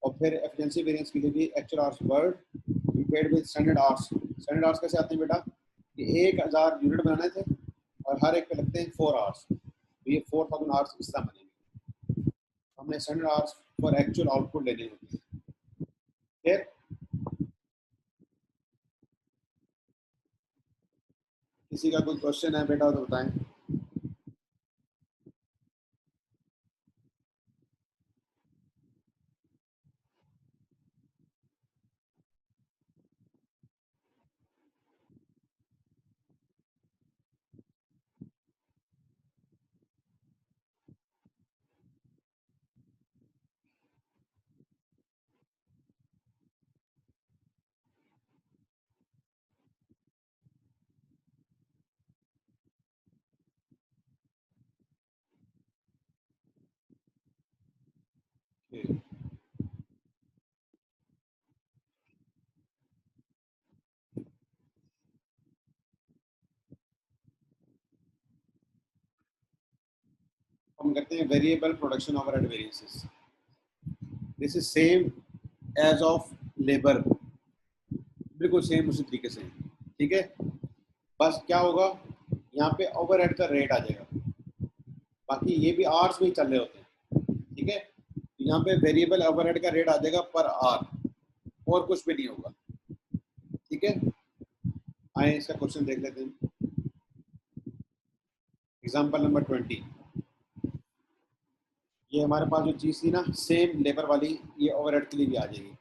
और फिर एफिशिएंसी वेरिएंस के लिए भी actual hours work compared with standard hours. Standard hours कैसे आते हैं बेटा, कि 1000 यूनिट बनाने थे और हर एक पे लगते हैं 4 आवर्स, तो ये 4000 आवर्स इस तरह बनेंगे। हमने standard hours for actual output लेने होते हैं। फिर किसी का कोई क्वेश्चन है बेटा तो बताएं। हम करते हैं variable production overhead variances. This is same as of labour, बिल्कुल सेम उसी तरीके से, ठीक है। बस क्या होगा, यहाँ पे ओवरहेड का रेट आ जाएगा, बाकी ये भी आवर्स में ही चल रहे होते हैं, ठीक है। यहाँ पे वेरिएबल ओवरहेड का रेट आ जाएगा पर आवर, और कुछ भी नहीं होगा, ठीक है। आए इसका क्वेश्चन देख लेते हैं। Example number 20। ये हमारे पास जो चीज़ थी ना सेम लेबर वाली, ये ओवरहेड के लिए भी आ जाएगी।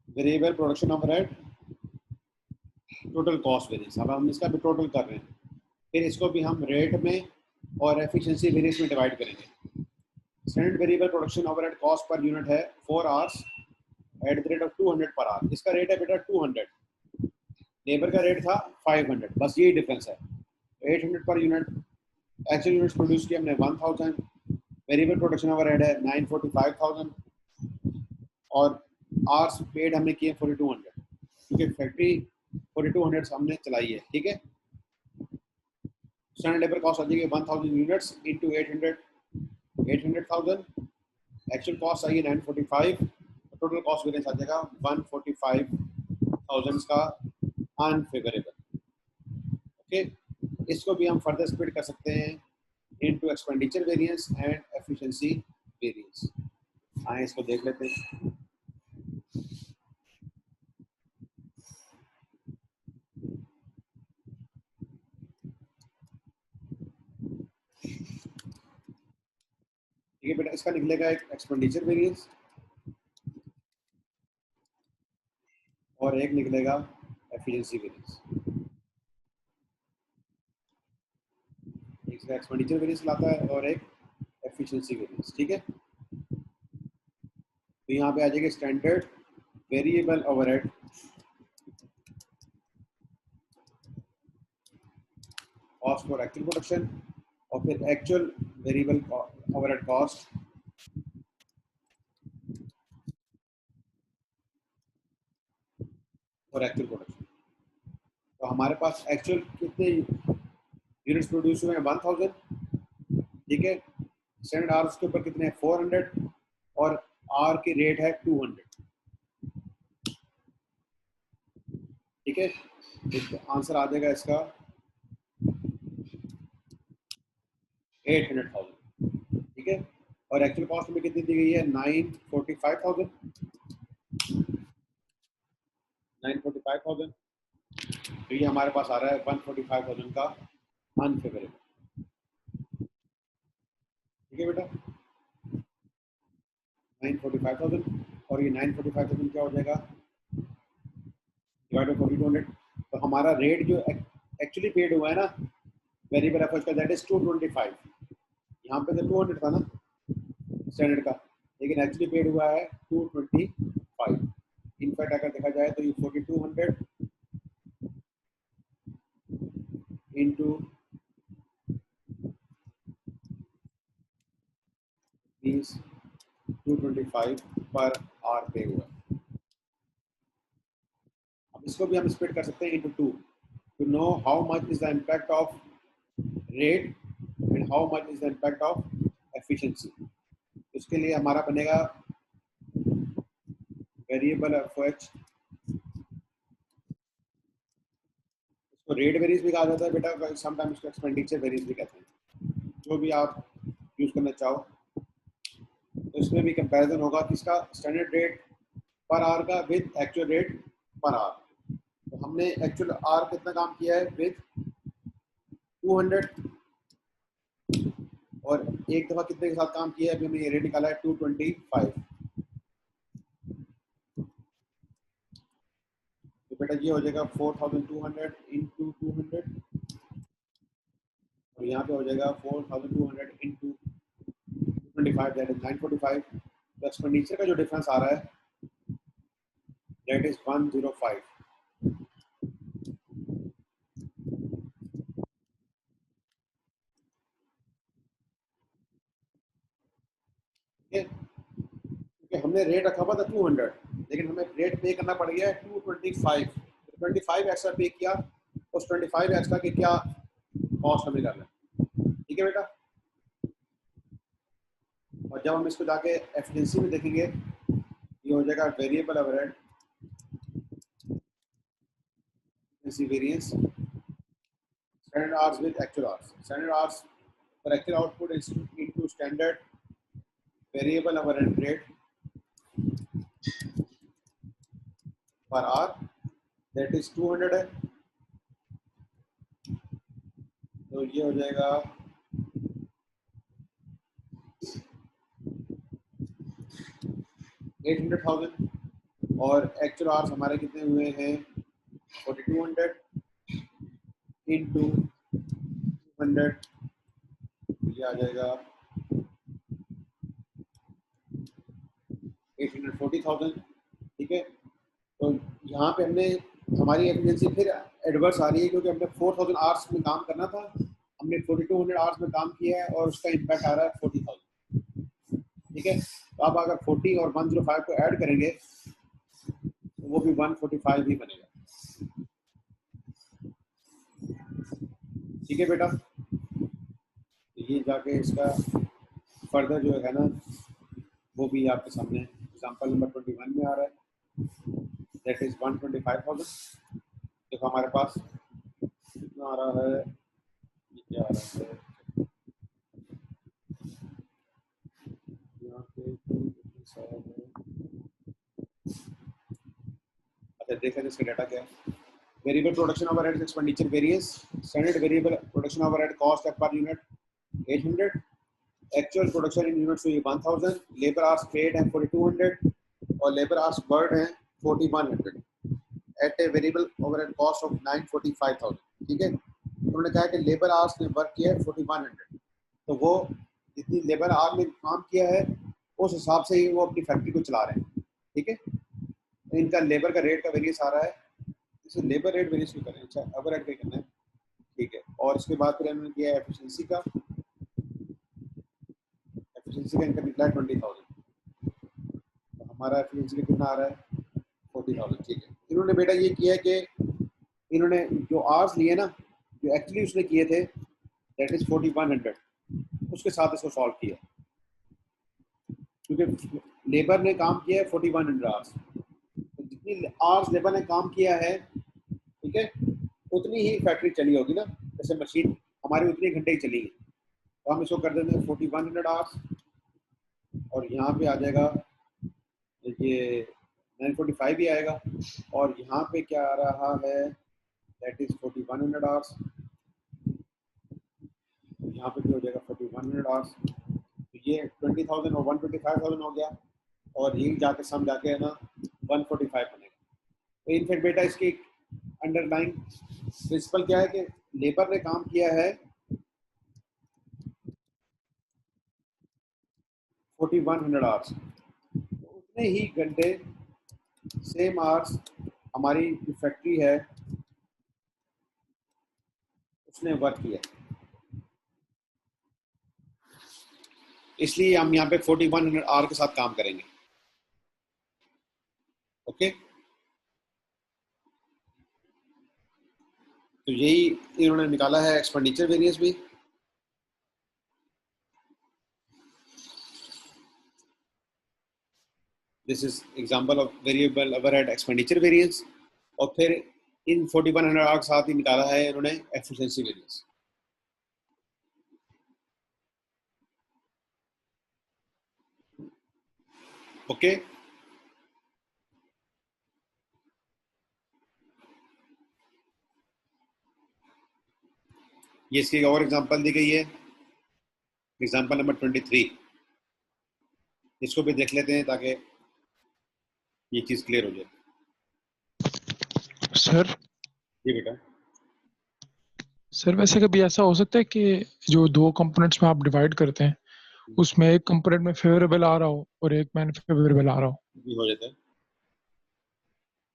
Variable production overhead total cost variance, अब हम इसका भी टोटल कर रहे हैं। फिर इसको भी हम रेट में और एफिशिएंसी वेरिएंस में डिवाइड करेंगे। Standard variable production overhead cost per unit है 4 hours eight the rate of 200 per hour. इसका रेट है बेटा 200, लेबर का रेट था 500, बस यही डिफरेंस है। 800 per unit. Actual units produce किए हमने 1000, वेरिएबल प्रोडक्शन ओवरहेड है 945,000 और आवर्स पेड हमने किए 4200, क्योंकि फैक्ट्री 4200 हमने चलाई है, ठीक है। स्टैंडर्ड लेबर कॉस्ट आ जाएगी 1000 यूनिट्स इंटू 800,000। एक्चुअल कॉस्ट आई है 945, टोटल कॉस्ट वेरिएंस आ जाएगा 145,000 का अनफेवरेबल, ओके। इसको भी हम फर्दर स्प्लिट कर सकते हैं into expenditure variance and efficiency variance. आए इसको देख लेते हैं। ठीक है बेटा, इसका निकलेगा एक एक्सपेंडिचर वेरिएंस और एक निकलेगा एफिशिएंसी वेरिएंस। एक एक्सपेंडिचर वेरिएंस लाता है और एक एफिशिएंसी वेरिएंस, ठीक है। तो यहाँ पे आ जाएगा standard variable overhead cost for actual production और फिर actual variable overhead cost for actual production. तो हमारे पास एक्चुअल कितने यूनिट्स प्रोड्यूस हुए हैं 1000, ठीक है। स्टैंडर्ड आर के ऊपर कितने हैं 400 और आर की रेट है 200, ठीक है। आंसर आ जाएगा इसका 800,000, ठीक है। और एक्चुअल कॉस्ट में कितनी दी गई है 945,000। तो ये हमारे पास आ रहा है 145,000 का अनफेवरेबल, ठीक है बेटा। 945,000 और ये 945,000 क्या हो जाएगा डिवाइड बाई 4200। तो हमारा रेट जो एक्चुअली पेड हुआ है ना वेरिएबल एफर्ट का दैट इज 225। यहाँ पे तो 200 था ना स्टैंडर्ड का, लेकिन एक्चुअली पेड हुआ है 225। इनफैक्ट अगर देखा जाए तो ये 4200 इंटू मीन्स 225 पर आर पे हुआ है। अब इसको भी हम स्प्लिट कर सकते हैं into 2 to know how much is the impact of rate and how much is the impact of efficiency. इसके लिए हमारा बनेगा वेरिएबल एफएच, इसको रेट वेरीज भी कहा जाता है बेटा, समटाइम्स इसको एक्सपेंडिचर वेरीज भी कहते हैं, जो भी आप यूज करना चाहो। तो इसमें भी कंपैरिजन होगा किसका स्टैंडर्ड रेट पर आवर का with actual rate per hour. तो हमने एक्चुअल आर कितना काम किया है विद 200 और एक दफा कितने के साथ काम किया है, अभी हमने ये रेट निकाला है 225। तो बेटा ये हो जाएगा 4200 इंटू 200 और यहाँ पे हो जाएगा 4200 इंटू 25 दैट इज 945। तो एक्सपेंडिचर का जो डिफरेंस आ रहा है दैट इज 105। क्योंकि हमने रेट रखा हुआ था 200 लेकिन हमें रेट पे करना पड़ गया है 225। 25 एक्स्ट्रा पे किया, उस 25 एक्स्ट्रा के क्या कॉस्ट हमें करना है, ठीक है बेटा। और जब हम इसको जाके एफिशिएंसी में देखेंगे ये हो जाएगा variable overhead variance standard hours with actual hours. Standard hours per actual output is into standard variable overhead rate पर आवर दैट इज 200 है। तो ये हो जाएगा 800,000 और एक्चुअल आवर्स हमारे कितने हुए हैं 4200 इंटू 200, ये आ जाएगा 840,000, ठीक है। तो यहाँ पे हमने हमारी एफिशिएंसी फिर एडवर्स आ रही है क्योंकि हमने 4000 आवर्स में काम करना था, हमने 4200 आवर्स में काम किया है और उसका इम्पैक्ट आ रहा है 40,000, ठीक है। तो अब अगर 40 और 105 को ऐड करेंगे तो वो भी 145 ही बनेगा, ठीक है बेटा। ये जाके इसका फर्दर जो है ना वो भी आपके सामने एग्जांपल नंबर 21 में आ रहा है दैट इज 125,000। देखो हमारे पास कितना आ रहा है, ये क्या आ रहा है यहाँ पे अच्छा देखें इसका डाटा क्या है। Variable production overhead expenditure variance standard variable production overhead cost per unit 800, actual production in units हुई 1000, लेबर आवर्स पेड हैं 4200 और लेबर आवर्स बर्ड हैं 4100 at a variable overhead cost of 945,000, ठीक है। उन्होंने कहा कि लेबर आवर्स ने वर्क किया है 4100, तो वो जितनी लेबर आवर में काम किया है उस हिसाब से ही वो अपनी फैक्ट्री को चला रहे हैं, ठीक है। तो इनका लेबर का रेट का वेरियंस आ रहा है, इसे लेबर रेट वेरियंस भी करें, अच्छा ओवरहेड पे करना है, ठीक है। और इसके बाद फिर हमने किया एफिशिएंसी का इनका निकला है 20,000, तो हमारा एफिशिएंसी का कितना आ रहा है 40,000, ठीक है। इन्होंने बेटा ये किया है कि इन्होंने जो आवर्स लिए ना, जो एक्चुअली उसने किए थे, दैट इज 4100, उसके साथ इसको सॉल्व किया, क्योंकि लेबर ने काम किया है 4100 आवर्स, तो जितनी आवर्स लेबर ने काम किया है, ठीक है, उतनी ही फैक्ट्री चली होगी ना, जैसे मशीन हमारी उतनी घंटे ही चली है, तो हम इसको कर देते हैं 4100 आवर्स, और यहाँ पे आ जाएगा ये 945 भी आएगा, और यहाँ पे क्या आ रहा है, दैट इज 4100 आवर्स, यहाँ पे भी हो जाएगा 4100 आवर्स, तो ये 20,000 और 125,000 हो गया, और ये जाके सम जाके है ना 145 बनेगा। तो इनफैक्ट बेटा इसकी अंडरलाइन प्रिंसिपल क्या है कि लेबर ने काम किया है 4100 आवर्स, तो उतने ही घंटे सेम आवर्स हमारी जो फैक्ट्री है उसने वर्क किया, इसलिए हम यहाँ पे 4100 आवर के साथ काम करेंगे। ओके, तो यही इन्होंने निकाला है एक्सपेंडिचर वेरिएंस भी। This is example of variable overhead expenditure variance, और फिर इन 4100 आवर के साथ ही निकाला है इन्होंने एफिशिएंसी वेरिएंस। ओके, ये इसकी और एग्जांपल दी गई है, एग्जांपल नंबर 23, इसको भी देख लेते हैं ताकि ये चीज क्लियर हो जाए। सर जी बेटा। सर वैसे कभी ऐसा हो सकता है कि जो दो कंपोनेंट्स में आप डिवाइड करते हैं उसमें एक कंपोनेंट में फेवरेबल आ रहा हो और एक में अनफेवरेबल आ रहा हो, जी हो जाता है।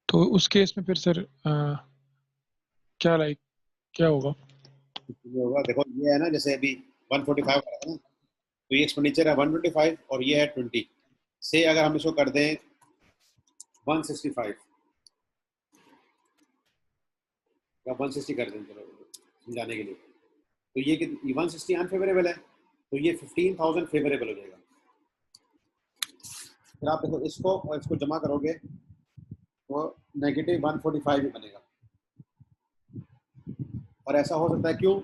तो उस केस में फिर सर क्या होगा? ये होगा, देखो ये है ना, जैसे अभी 145 आ रहा है ना, तो ये एक्सपेंडिचर है 125 और ये है 20 से, अगर हम इसको कर दें 165 या 160 कर दें, चलो समझाने के लिए, तो ये 160 अनफेवरेबल है, तो ये 15,000 फेवरेबल हो जाएगा। फिर आप देखो इसको और इसको जमा करोगे तो नेगेटिव 145 भी बनेगा, और ऐसा हो सकता है क्यों,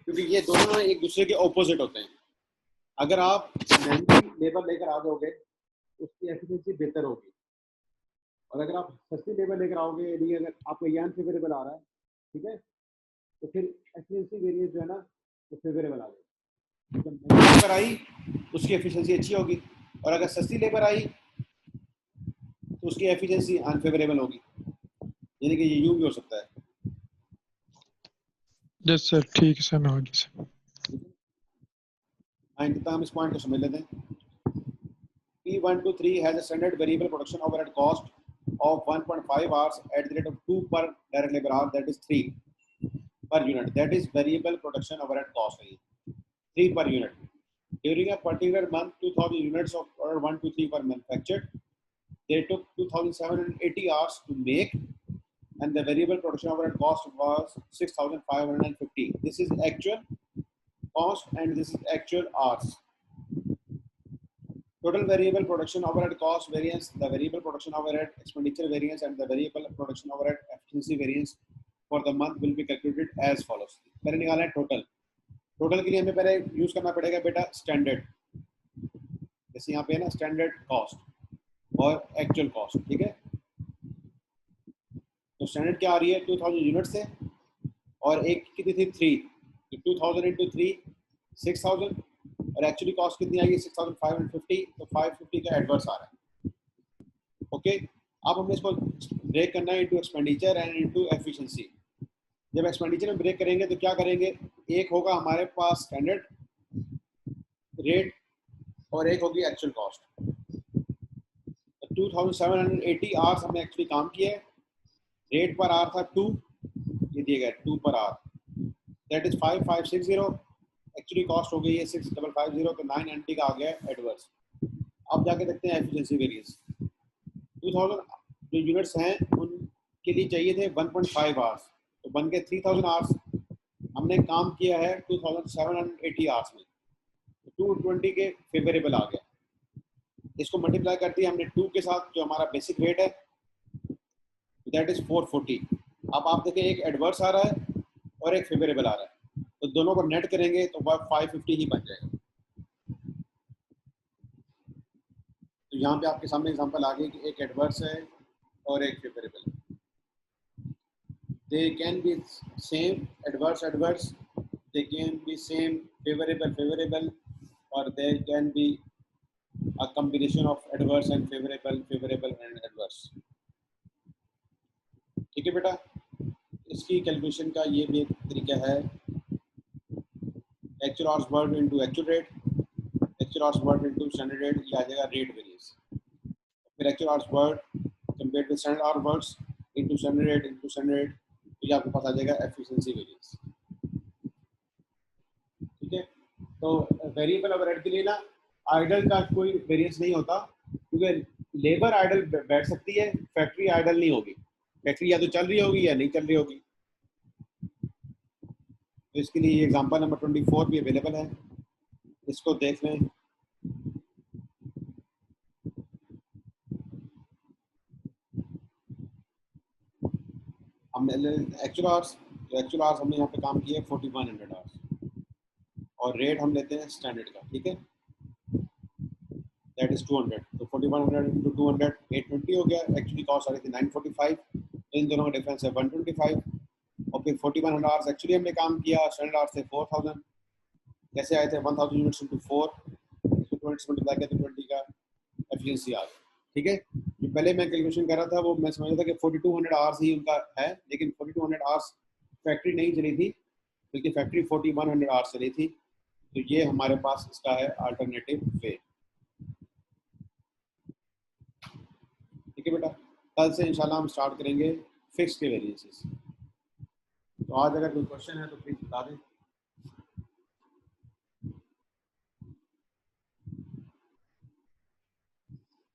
क्योंकि ये दोनों एक दूसरे के ऑपोजिट होते हैं। अगर आप महंगी लेबर लेकर आ जाओगे उसकी एफिशिएंसी बेहतर होगी, और अगर आप सस्ती लेबर लेकर आओगे, यदि अगर आपको ये अनफेवरेबल आ रहा है, ठीक है, तो फिर एफिशिएंसी वेरिएंस जो है ना वो फेवरेबल आ जाएगी। जब महंगी लेबर आई उसकी एफिशिएंसी अच्छी होगी, और अगर सस्ती लेबर आई तो उसकी एफिशिएंसी अनफेवरेबल होगी, यानी कि ये यूं भी हो सकता है। यस सर, ठीक है सर, मैं आगे से। कितना हम इस पॉइंट को समझ लेते हैं। P123 has a standard variable production overhead cost of 1.5 hours at the rate of 2 per direct labor hour, that is 3 per unit. That is variable production overhead cost, 3 per unit. During a particular month, 2,000 units of order 1 to 3 were manufactured. They took 2,780 hours to make, and the variable production overhead cost was 6,550. This is actual cost and this is actual hours. Total variable production overhead cost variance, the variable production overhead expenditure variance, and the variable production overhead efficiency variance for the month will be calculated as follows. पहले निकालना है total. Total के लिए हमें पहले use करना पड़ेगा बेटा स्टैंडर्ड, जैसे यहाँ पे है ना स्टैंडर्ड कॉस्ट और एक्चुअल कॉस्ट, ठीक है। तो स्टैंडर्ड क्या आ रही है 2000 यूनिट से, और एक कितनी थी 3, तो 2000 इंटू 3 6000, और एक्चुअली कॉस्ट कितनी आई है 6550, तो 550 का एडवर्स आ रहा है। ओके, अब हमें इसको ब्रेक करना है into expenditure and into efficiency. जब एक्सपेंडिचर में ब्रेक करेंगे तो क्या करेंगे, एक होगा हमारे पास स्टैंडर्ड रेट और एक होगी एक्चुअल कॉस्ट। 2780 आवर्स हमने एक्चुअली काम किया है, रेट पर आर था 2, ये दिए गए 2 per hour, that is 5560, actually cost हो गई है 6550, तो 990 का आ गया एडवर्स। अब जाके देखते हैं एफिशिएंसी वेरिएंस। 2000 जो यूनिट्स हैं उनके लिए चाहिए थे 1.5 आवर्स, तो बन के 3000 आवर्स, हमने काम किया है 2780 आवर्स में, तो 220 के फेवरेबल आ गया। इसको मल्टीप्लाई कर दिया हमने 2 के साथ, जो हमारा बेसिक रेट है, दैट इज 440। अब आप देखें एक एडवर्स आ रहा है और एक फेवरेबल आ रहा है, तो दोनों को नेट करेंगे तो 550 ही बन जाएगा। तो यहाँ पे आपके सामने एग्जांपल आ गई कि एक एडवर्स है और एक फेवरेबल है। They can be same adverse, they can be same favorable, or they can be a combination of adverse and favorable and adverse। ठीक है बेटा, इसकी कैलकुलेशन का ये भी एक तरीका है, actual hours work into actual rate, actual hours work into standard rate, ये आ जाएगा रेट वेरिएंस। फिर actual hours work compared with standard our works into standard rate, तो ये आपके पास आ जाएगा एफिशिएंसी वेरिएंस। ठीक है, तो वेरिएबल ओवरहेड के लिए ना आइडल का कोई वेरिएंस नहीं होता, क्योंकि लेबर आइडल बैठ सकती है, फैक्ट्री आइडल नहीं होगी। फैक्ट्री या तो चल रही होगी या नहीं चल रही होगी। तो इसके लिए एग्जांपल नंबर 24 भी अवेलेबल है, इसको देख लें। हमने एक्चुअल आवर्स हमने यहाँ पे काम किया 4100 आवर्स, और रेट हम लेते हैं स्टैंडर्ड का। ठीक है, दैट इज 200, तो 4100 इंटू 200 820 हो गया। एक्चुअली कॉस्ट आ रही थी 945, तो इन दोनों का डिफरेंस है 125। और फिर 4100 आवर्स एक्चुअली हमने काम किया, स्टैंडर्ड आवर्स थे 4000। कैसे आए थे? 1000 यूनिट्स इंटू 4, इसको 20 से मल्टीप्लाई किया तो 20 का एफिशिएंसी आ गया। ठीक है, जो पहले मैं कैलकुलेशन कर रहा था वो मैं समझ रहा था कि 4200 आवर्स ही उनका है, लेकिन 4200 आवर्स फैक्ट्री नहीं चली थी, बल्कि फैक्ट्री 4100 आवर्स चली थी। तो ये हमारे पास इसका है अल्टरनेटिव वे। ठीक है बेटा, कल से इंशाल्लाह हम स्टार्ट करेंगे फिक्स के वेरिएंसेस। तो आज अगर कोई क्वेश्चन है तो प्लीज बता दें।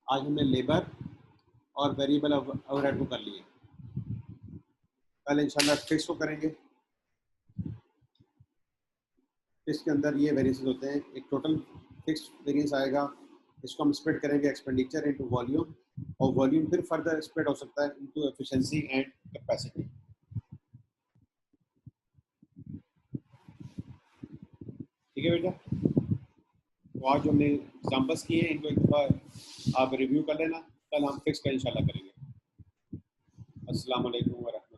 आज हमने लेबर और वेरिएबल ओवरहेड को कर लिए, कल इंशाल्लाह फिक्स को करेंगे। फिक्स के अंदर ये वेरिएंसेस होते हैं, एक टोटल फिक्स वेरिएंस आएगा, इसको हम स्प्लिट करेंगे एक्सपेंडिचर इनटू वॉल्यूम, और वॉल्यूम फिर फर्दर स्प्लिट हो सकता है इनटू एफिशिएंसी एंड कैपेसिटी। ठीक है बेटा, तो आज जो हमने एग्जांपल्स किए हैं इनको एक दफ़ा आप रिव्यू कर लेना, कल हम फिक्स का इंशाल्लाह करेंगे। अस्सलाम वालेकुम व रहमतुल्लाह।